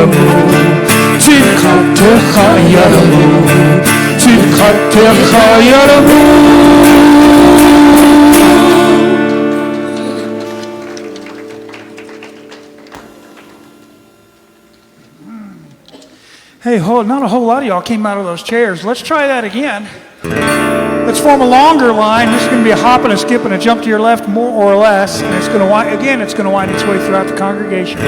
ירמו, צדקתך ירמו, צדקתך ירמו. Hey, not a whole lot of y'all came out of those chairs. Let's try that again. Let's form a longer line. This is going to be a hop and a skip and a jump to your left, more or less. And it's going to wind, again, it's going to wind its way throughout the congregation. 1,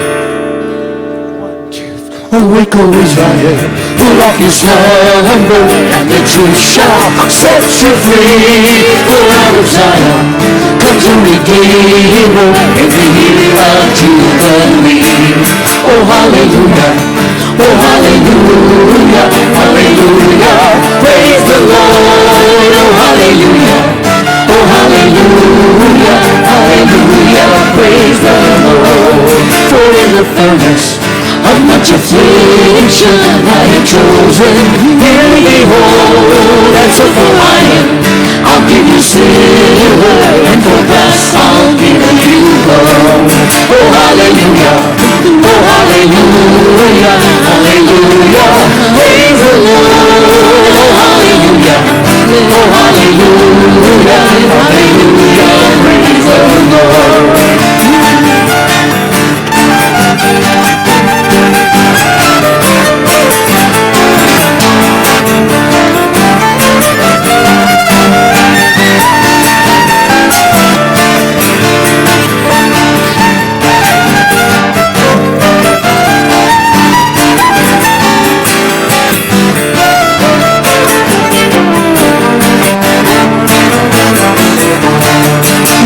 2, 3. Awake, O Israel, who rock your slumber, and the truth shall set you free. For out of Zion comes a Redeemer in the year of Jubilee. Oh, hallelujah. Oh, hallelujah, hallelujah, praise the Lord. Oh, hallelujah, oh, hallelujah, hallelujah, praise the Lord. For in the furnace of much affliction I have chosen, here behold, and so for iron I'll give you silver, and for brass I'll give you gold. Oh, hallelujah. Oh, hallelujah, hallelujah, praise the Lord. Oh, hallelujah, oh, hallelujah, hallelujah, praise the Lord.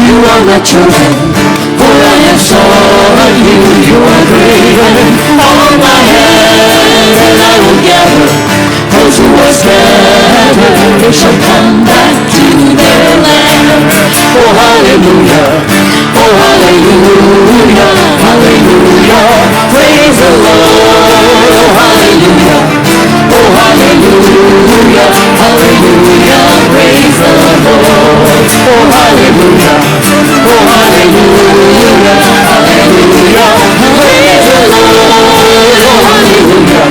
You are not chosen, for I have sought you. You are graven on my hand, and I will gather those who are scattered. They shall come back to their land. Oh, hallelujah, oh, hallelujah, hallelujah, praise the Lord. Oh, hallelujah, oh, hallelujah, hallelujah, praise the Lord. Oh, hallelujah. Oh, hallelujah, hallelujah, praise the Lord. Oh, hallelujah,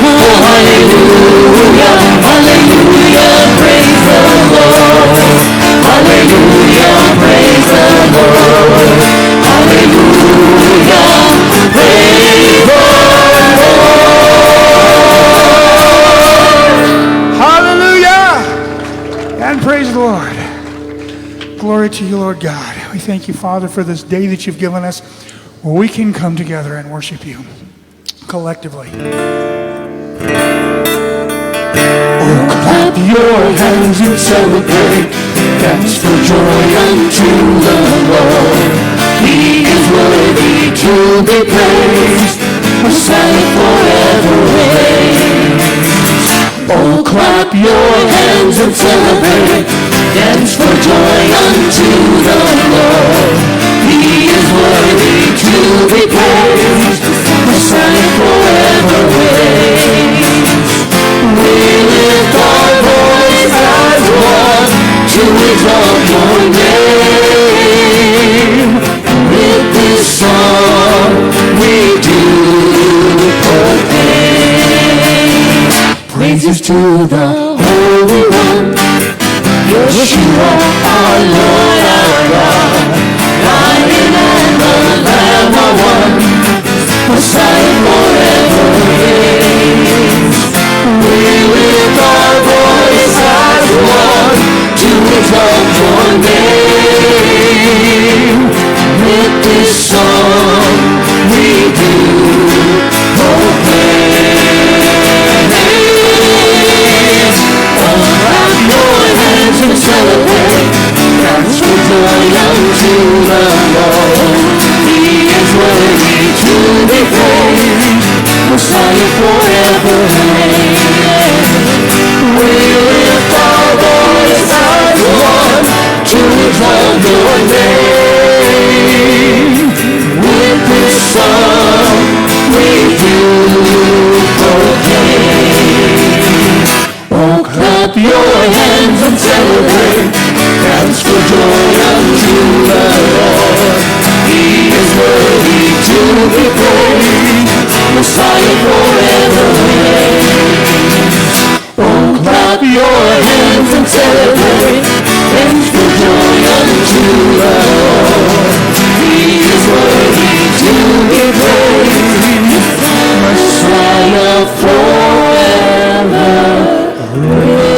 oh, hallelujah, hallelujah, praise the Lord. Hallelujah, praise the Lord. Hallelujah, praise the Lord. Hallelujah, and praise the Lord. Glory to you, Lord God. We thank you, Father, for this day that you've given us where we can come together and worship you collectively. Oh, clap your hands and celebrate. Dance for joy unto the Lord. He is worthy to be praised. Messiah forever reigns. Oh, clap your hands and celebrate. Dance for joy unto the Lord. He is worthy to be praised. Messiah forever reigns. We lift our voice as one to exalt your name. With this song we do proclaim praises to the Holy One, Yeshua, our Lord, our God. Lion and the Lamb are one. Messiah forever reigns. We lift our voice as one to exalt your name. With this song we do proclaim. Oh, clap your hands and celebrate. Dance for joy unto the Lord. He is worthy to be praised. Messiah forever reigns. We lift our voice as one to exalt your name. With this song we do proclaim. Oh, clap your hands and celebrate. Dance for joy unto the Lord. He is worthy to be praised. Messiah forever reigns. Oh, clap your hands and celebrate, and for joy unto the Lord. He is worthy to be praised. Messiah forever reigns.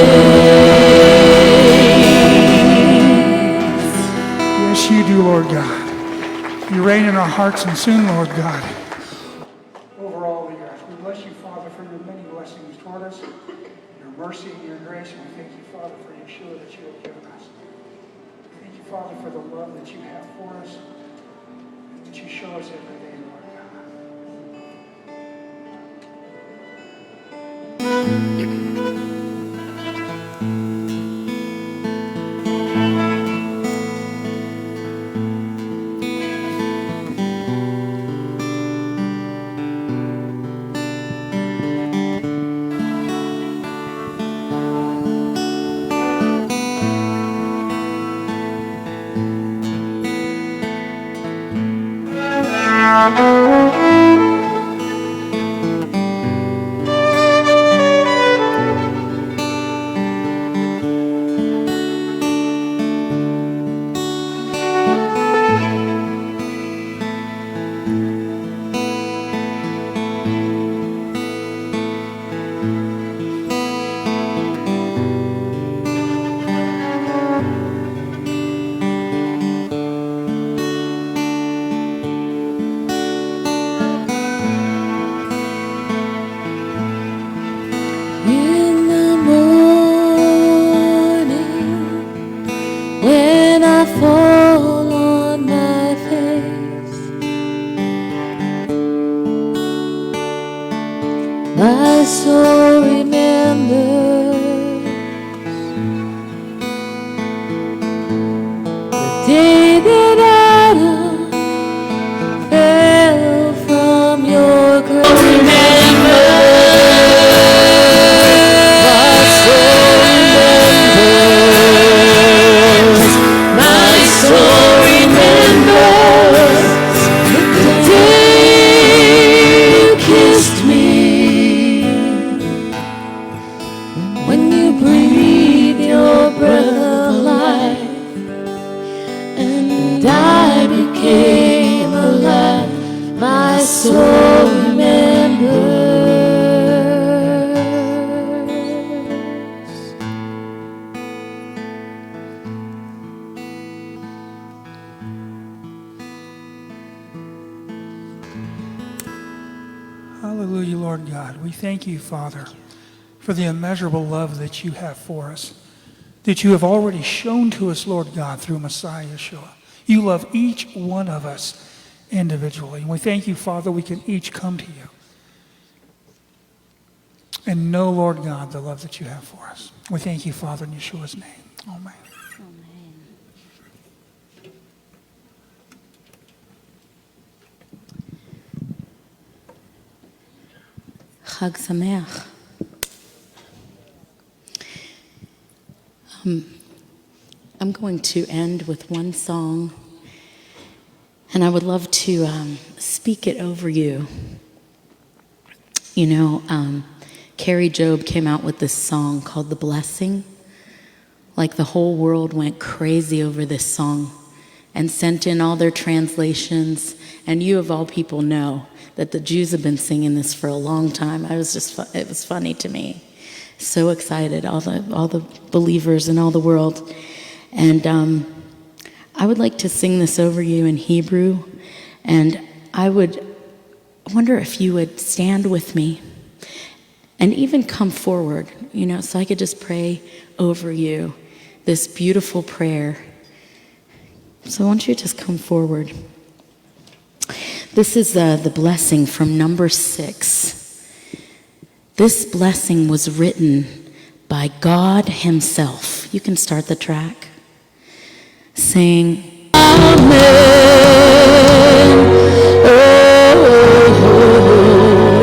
Yes, you do, Lord God. You reign in our hearts, and soon, Lord God, over all the earth. We bless you, Father, for your many blessings toward us, your mercy and your grace. And we thank you, Father, for Yeshua that you have given us. We thank you, Father, for the love that you have for us, and that you show us every day, Lord God. My soul remembers the day that Adam fell from your grave. My soul remembers. My soul remembers the day you kissed me. Soul remembers. Hallelujah, Lord God. We thank you, Father, for the immeasurable love that you have for us, that you have already shown to us, Lord God, through Messiah Yeshua. You love each one of us individually. And we thank you, Father, we can each come to you and know, Lord God, the love that you have for us. We thank you, Father, in Yeshua's name. Amen. Chag Sameach. I'm going to end with one song, and I would love to speak it over you. You know, Carrie Job came out with this song called The Blessing. Like the whole world went crazy over this song and sent in all their translations. And you of all people know that the Jews have been singing this for a long time. It was funny to me. So excited, all the believers in all the world. And I would like to sing this over you in Hebrew. And I wonder if you would stand with me and even come forward, you know, so I could just pray over you this beautiful prayer. So why don't you just come forward? This is the blessing from number 6. This blessing was written by God himself. You can start the track. Saying, Amen. Oh,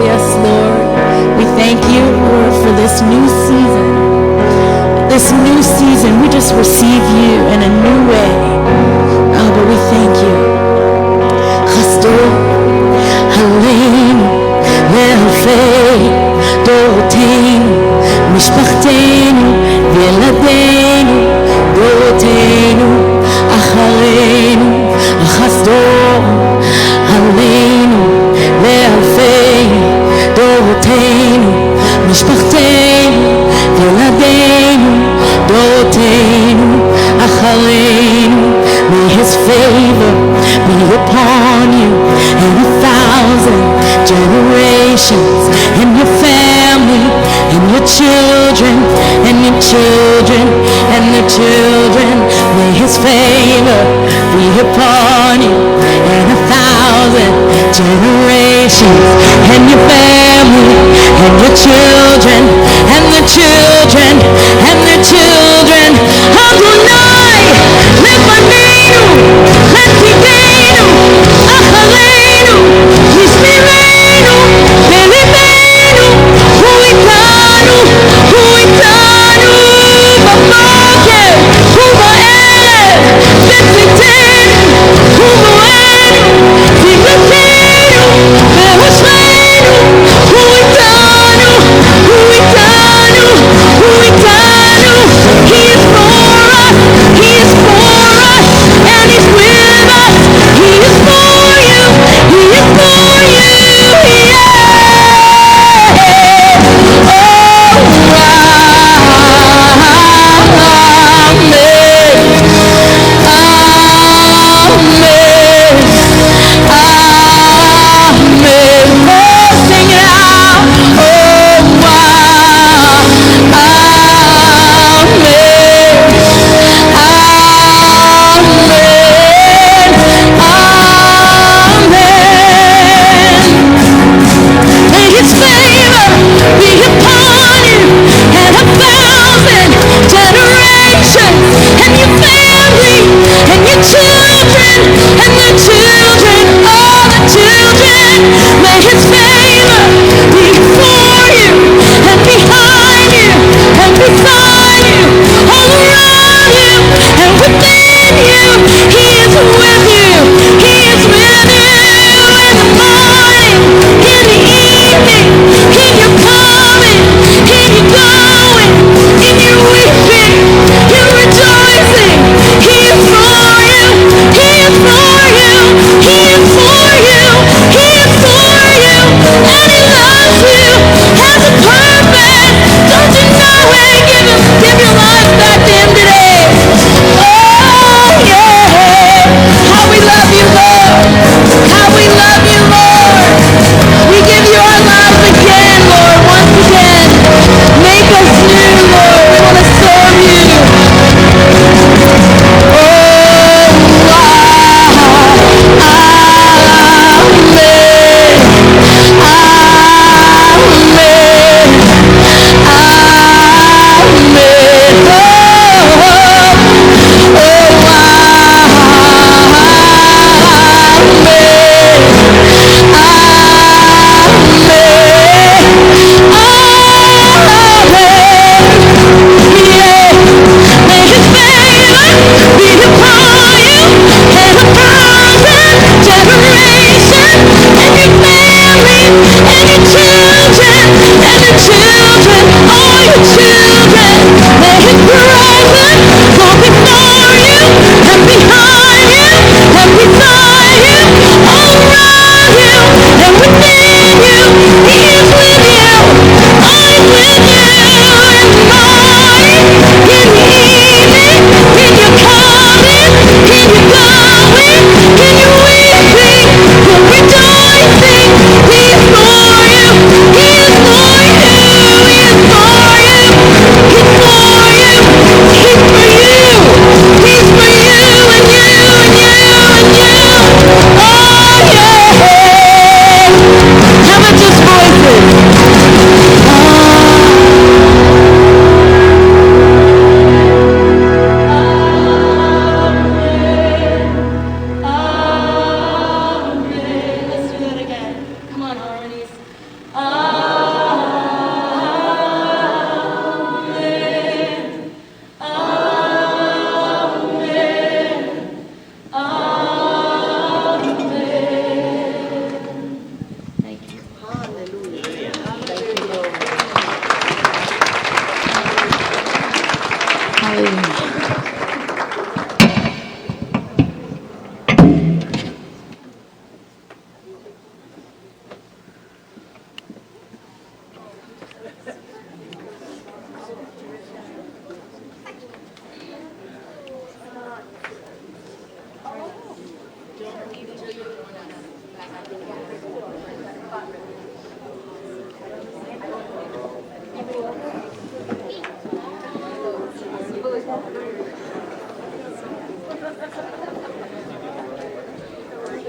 yes, Lord. We thank you, Lord, for this new season. This new season, we just receive you in a new way. Oh, but we thank you. Chasdo, Halim, לאלפי דורותינו, משפחתנו וילדינו, דורותינו אחרינו, החסדו עלינו, לאלפי דורותינו, משפחתנו וילדינו, דורותינו אחרינו. May his favor be upon you and 1,000 generations, and your family, and your children, and your children, and your children. May his favor be upon you and 1,000 generations, and your family, and your children, and the children, and the children. Adonai, lefanenu, letivenu, acharenu, yismirenu, belivenu, hu itanu, b'boker, hu ba'erev, b'tzitenu, hu mo'enu, tiglatenu, be'hoshvenu, hu itanu,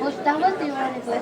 Estamos igual, pues.